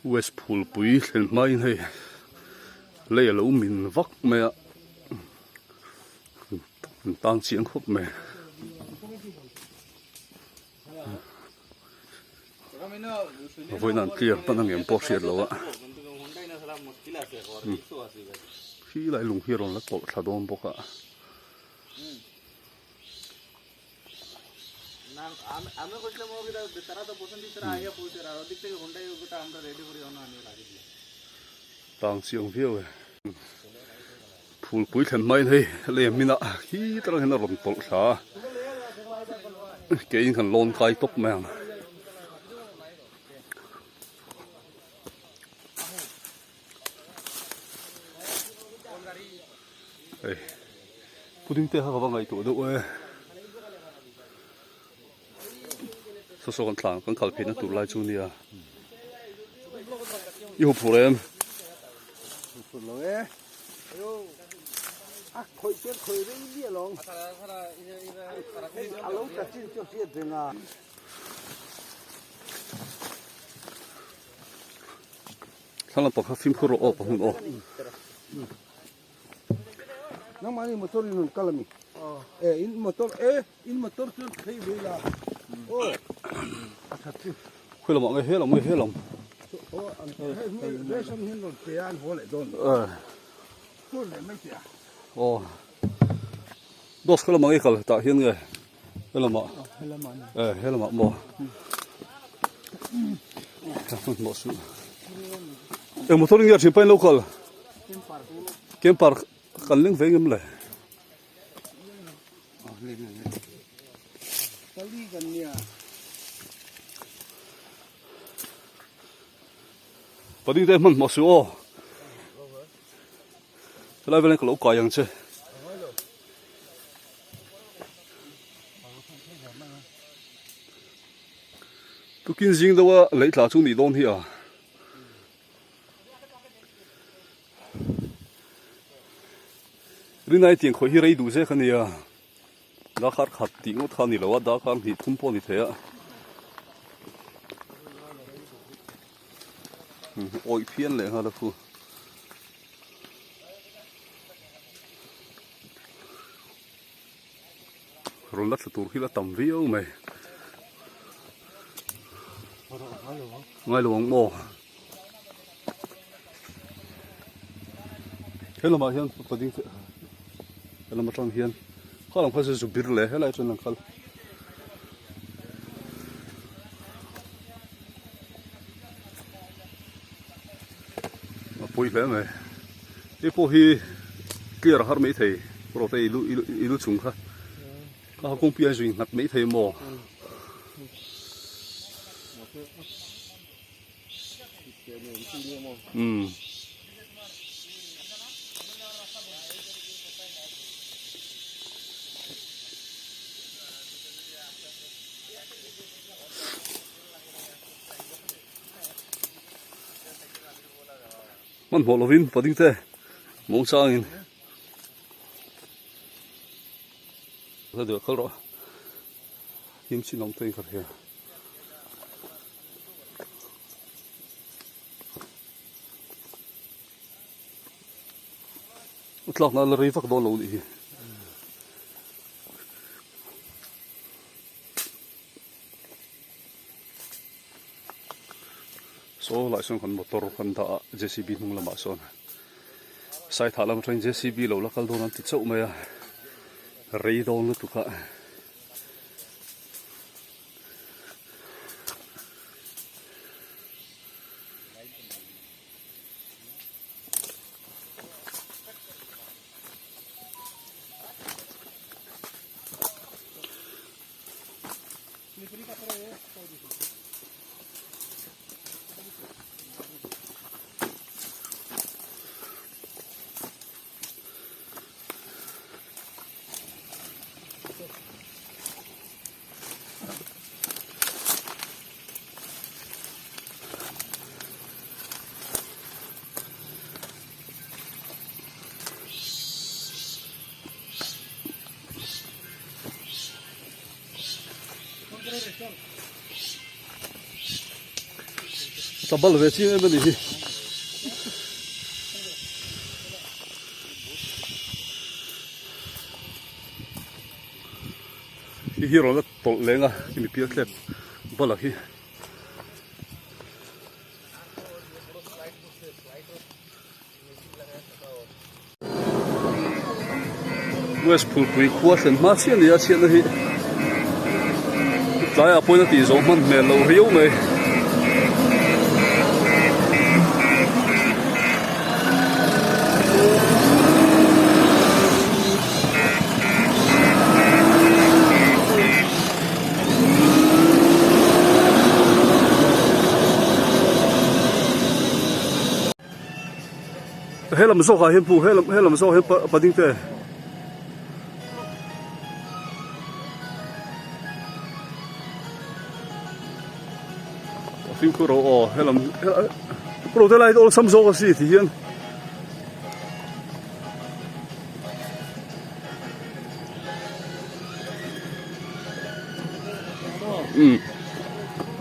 West Pool Pui thlen mai nei lei lo min vak me a tang chiang khop me voi nan clear panang em po siat lo a khi lại lùng hi ron la tol thadom boka আমি কইছিলাম ওটা তারা তো পছন্দ তারা আইয়া পৌঁছে আর ওদিক থেকে হোন্ডাই ওটা আমরা রেডি করি অন্য আনি লাগি দিই tang chiang viu e phul pui thlen mai nei le mina hi tara hena ron tol tha ke in kan lon kai top mang ei puding te ha ba ngai to do e so kan thlang kan khal phin tu lai chu nia yu problem lo e yo a khoi che khoi re bia long a lo ta chin cho sia de na thang pa kha phim khoro op hun o na mani motor in kalami in motor chu khei ve la o a tha chi khoi lam ngai he lam o an he sam hin lo te an ho le don ko le mai tia o dos khoi lam ngai khal ta hian nge he lam he lam mo mo su e motor ngi chi pai local kem par kalling vengem le kali kan nia pading te man mo su o lai ven ko lo ka yang che tu kin jing da wa lei tla chu ni don hi a rinai tiang khoi hi rei du je khania da khar khat ti ngot khani lo da khar hi thum po ni the a oi phian le ha la fu ron la tur hi la tam viu mai ngai lo mo hello ma hian pading hello ma tang hian khalang phase zu bir le helai chon lang khal pui le mai e po hi clear har mai thei pro te ilu chung kha ka kong pia jing ngat mai thei mo man hol ovin pading te mong sang in ra được khol ro him chi nong te khar he utlak na la ri vak do lo ni so lại xuống con motor con ta JCB nung lama son sai thả lam train JCB lo la kal don ti chau mai rei don lu tu kha sabal về chi bên này hi rồi là tol lenga mi pia tlep bala hi West Pool Pui Kwa Sen Ma Chian Lia Chian hi Tlai a poina ti zo man me lo riu mai Helam zo ha hem pu helam zo hem pa ding te Phim cô rồi hay làm cô thế này tôi xăm rô cái gì thì hiền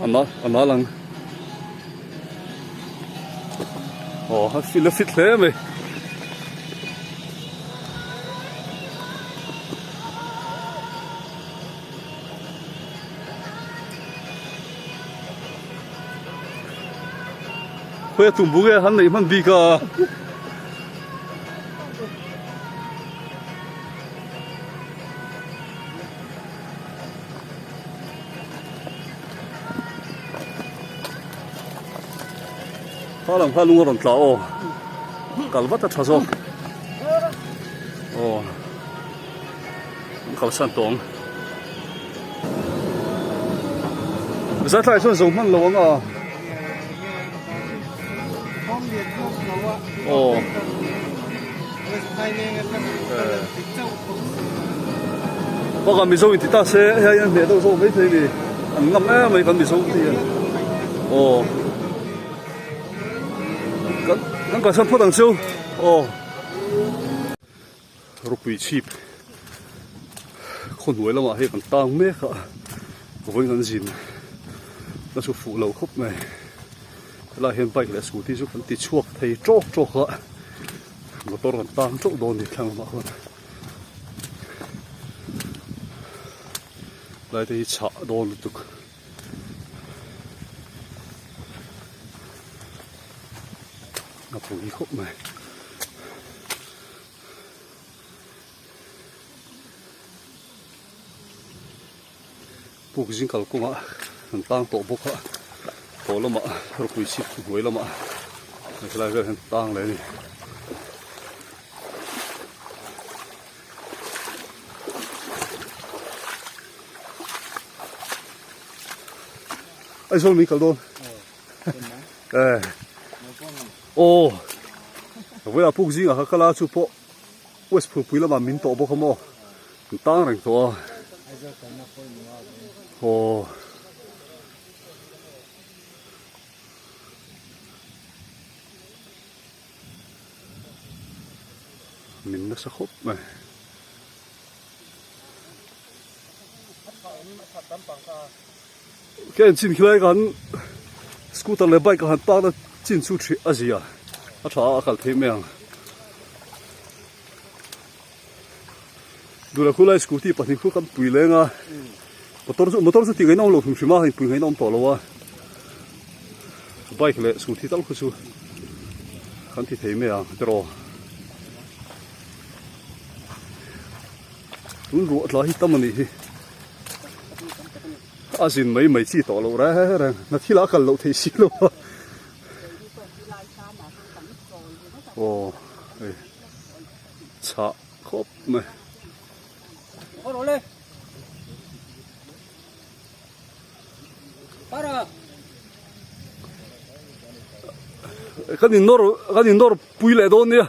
anh nói lần hay là fit thế mày Kaya tumbuge han na iman bika. Halam halung ron tlao. Kalbata thaso. Kalsan tong. Sa thai son zo man lo nga. Có cần bị sâu thì ta sẽ hay anh để đâu sâu mấy thế thì anh ngâm á mấy cần bị sâu thì cần cả sân phốt đằng sau rục bị chip khôn đuổi lắm mà hay còn tang mét cả với ngân dìn nó số phụ lầu khúc này là hiện bay là số thì số còn tít chuộc thấy chọc cả mà tôi còn tang chọc đồn thì thằng mà hơn lại thì chả đồn được nó phụ đi khúc này buộc dính cả cũng ạ mình tăng tổ buộc ạ tổ lắm ạ rồi quỳ xịt quỳ lắm ạ cái này cái hình tăng này ai số mình cả đồn với là buộc dính ở cái lá chụp bộ West Pool Pui lắm mà mình tổ buộc không ạ mình tăng này tổ mình nó sẽ khóc này cái anh xin khai cái scooter lấy bike cái anh ta nó xin xuất chuyện à gì à à thà cái thế màดูแลคุณไล่สกูตี้ปัจจุบันคุณปุ๋ยเลยนะmotor sa tingay na ulo kung siya mahin pungay na ang tolawa bike le scuti tal ko su kan ti thei me a pero tun ru atla hi tamani hi azin mai chi to lo ra na thila kal lo thei si lo cha khop me cái nhìn nor pui lại đôn nha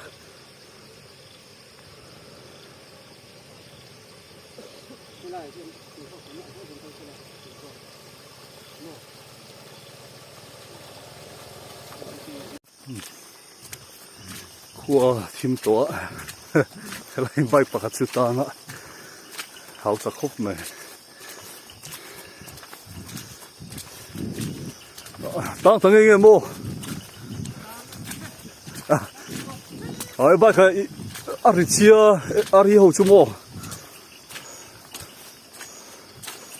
khua thím tổ cái này bay bạc chữ ta nữa hào sắc khúc này 当等一个么？啊，哎，把开20号出么？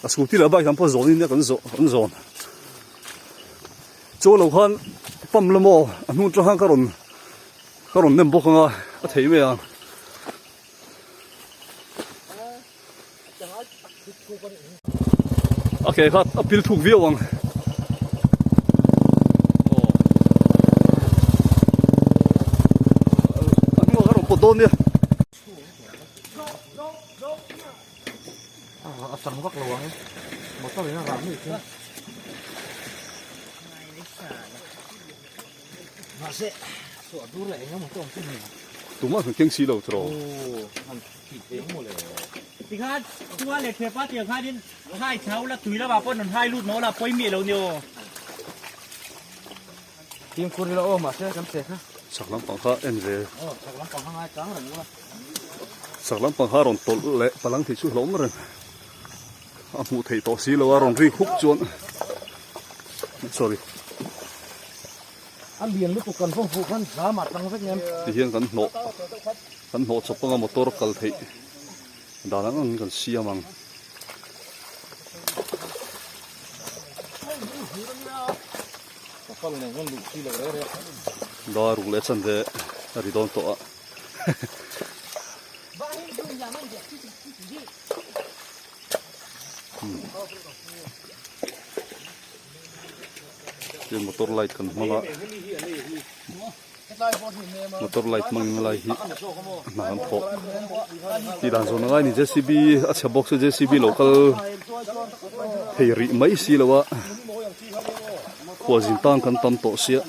啊，scooter 啦，把看不走，人家很走。做老看ปั๊มละ么？啊，นู่นจะห้างการุนเนี่ยบอกngaอะเทไม่อ่ะโอเคครับอ่ะพิลถูกวิววังอันนี้ว่าการุนปวดโดนเนี่ย Sẵn vắt lùa ấy. Một tao đấy là làm gì chứ? Nó sẽ sửa đu lại nó một tông cái gì? tụi nó thường kiêng xí đầu rồi. Ăn thịt tiếng một lẻ. Thì khác, chúng ta lại thuê phát tiền khai đến hai cháu là tùy là bà con hai lút nó là quay miệng đâu nhiều. Tiếng cô đi đâu mà sẽ chấm sệt ha? Sạc lắm bằng khác em về. Sẵn lắm còn hai trắng rồi nữa. Sạc lắm bằng khác rồi tổn lệ, bà lăng thì chú lắm rồi. Mụ thầy tỏ xí là rồi ri khúc chuồn. Sorry. Ăn biển lúc cần phong phú khăn giá mặt tăng rất nhanh. Thì hiện kan nổ chụp bằng motor kal thei. Đà nẵng ang kan xia mang. Con này con đủ xí là đấy đấy. Đó rung lệ chân de, ari don to. Yung motor light kan mga motor light mang lai hi na an tho ti dan zo ngai ni JCB acha box JCB local thei mai si lawa ko jin tang kan tam to sia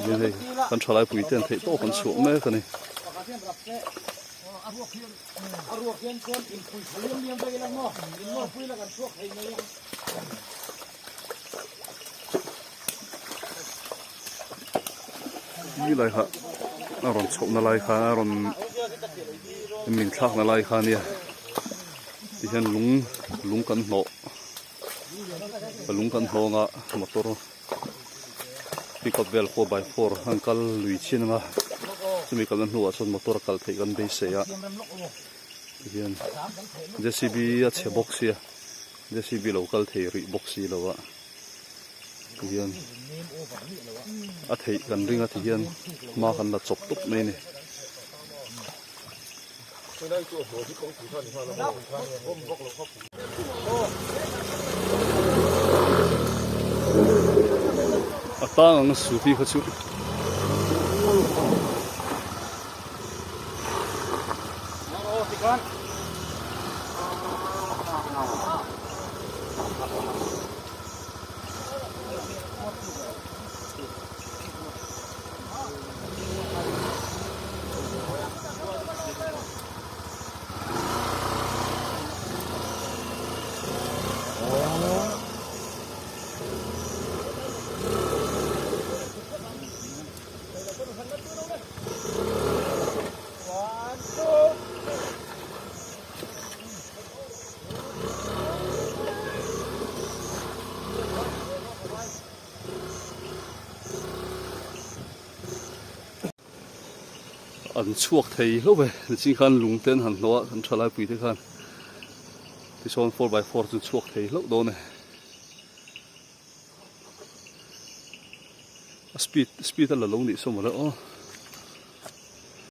ye hei kan thalai pui ten thei to kan chu me ka niนี่เลยครับอารมณ์ชมนั่นเลยครับอารมณ์มินทักนั่นเลยครับเนี่ยที่เห็นลุงกันโหนลุงกันโหนงะมอเตอร์พิกับเวล4x4ฮังกัลลุยชินงะจะมีกันหัวส่วนมอเตอร์กัลเทกันเบสเซียที่เห็นJCBอัดเชบ็อกซี่JCBโลกัลเทริบ็อกซี่แล้ววะที่เห็นอาทิตย์กันเรื่องอาทิตย์มากันละจบตุ๊บไม่เนี่ยตั้งสุธีเขาชุดอันช่วงไทยเขาไปจริงขันลุงเต้นหันล้อขันชลายปุ๋ยที่ขันที่โซน 4x4 จนช่วงไทยเขาโดนเนี่ยสปีดแต่ละลงนี่สมมติแล้ว